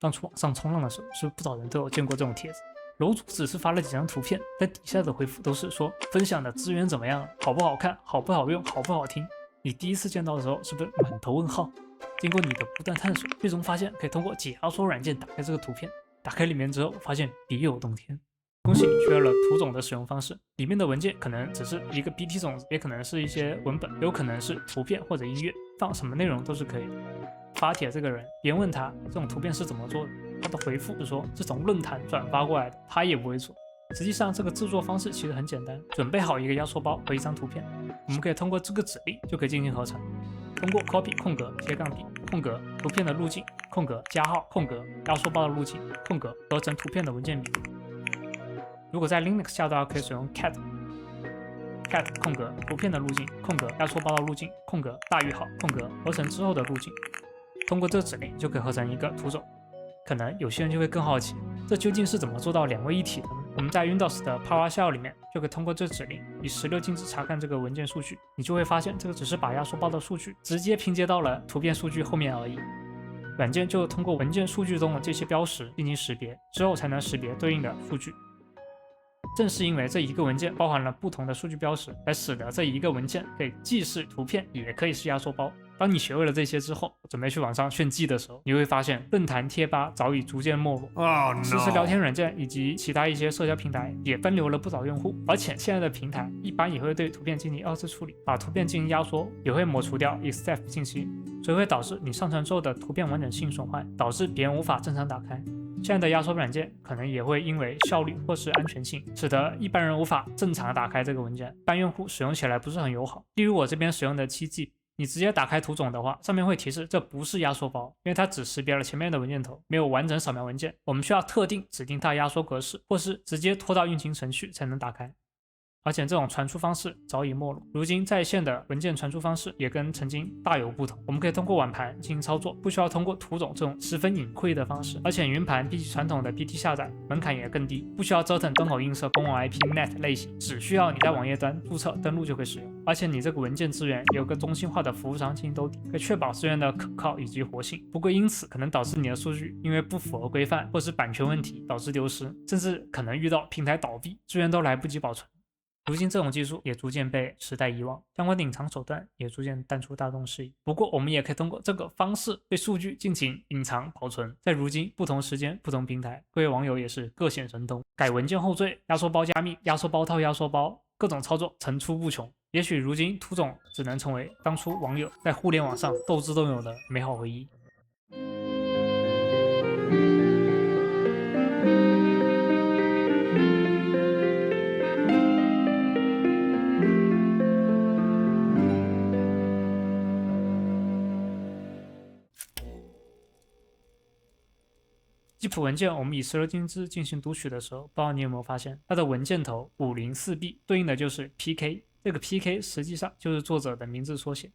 当初网上冲浪的时候，是不是不少人都有见过这种帖子？楼主只是发了几张图片，但底下的回复都是说分享的资源怎么样，好不好看，好不好用，好不好听。你第一次见到的时候，是不是满头问号？经过你的不断探索，最终发现可以通过解压缩软件打开这个图片。打开里面之后，发现别有洞天。恭喜你学会了图种的使用方式，里面的文件可能只是一个 BT 种子，也可能是一些文本，有可能是图片或者音乐，放什么内容都是可以的。发帖这个人，别人问他这种图片是怎么做的，他的回复是说是从论坛转发过来的，他也不会做。实际上这个制作方式其实很简单，准备好一个压缩包和一张图片，我们可以通过这个指令就可以进行合成。通过 copy 空格斜杠 D 空格图片的路径空格加号空格压缩包的路径空格合成图片的文件名。如果在 Linux 下端可以使用 cat 空格图片的路径空格压缩包的路径空格大于号空格合成之后的路径。通过这个指令就可以合成一个图种。可能有些人就会更好奇，这究竟是怎么做到2位一体的呢？我们在 Windows 的 PowerShell 里面就可以通过这指令以16进制查看这个文件数据，你就会发现这个只是把压缩包的数据直接拼接到了图片数据后面而已。软件就通过文件数据中的这些标识进行识别，之后才能识别对应的数据。正是因为这一个文件包含了不同的数据标识，才使得这一个文件可以既是图片也可以是压缩包。当你学会了这些之后，准备去网上炫技的时候，你会发现论坛贴吧早已逐渐没落，实时聊天软件以及其他一些社交平台也分流了不少用户，而且现在的平台一般也会对图片进行2次处理，把图片进行压缩，也会抹除掉 extf 信息，所以会导致你上传之后的图片完整性损坏，导致别人无法正常打开。现在的压缩软件可能也会因为效率或是安全性，使得一般人无法正常打开这个文件，一般用户使用起来不是很友好。例如我这边使用的7G，你直接打开图种的话，上面会提示这不是压缩包，因为它只识别了前面的文件头，没有完整扫描文件。我们需要特定指定它压缩格式，或是直接拖到运行程序才能打开。而且这种传输方式早已没落，如今在线的文件传输方式也跟曾经大有不同。我们可以通过碗盘进行操作，不需要通过图种这种十分隐晦的方式，而且云盘比起传统的 BT 下载门槛也更低，不需要折腾端口映射、公网 IP、NET 类型，只需要你在网页端注册登录就可以使用。而且你这个文件资源也有个中心化的服务商进行兜底，可以确保资源的可靠以及活性。不过因此可能导致你的数据因为不符合规范或是版权问题导致丢失，甚至可能遇到平台倒闭，资源都来不及保存。如今这种技术也逐渐被时代遗忘，相关的隐藏手段也逐渐淡出大众视野。不过我们也可以通过这个方式对数据进行隐藏保存。在如今不同时间不同平台，各位网友也是各显神通，改文件后缀、压缩包加密、压缩包套压缩包，各种操作层出不穷。也许如今图种只能成为当初网友在互联网上斗智斗勇的美好回忆。zip 文件我们以16进制进行读取的时候，不知道你有没有发现它的文件头504B 对应的就是 PK， 这个 PK 实际上就是作者的名字缩写。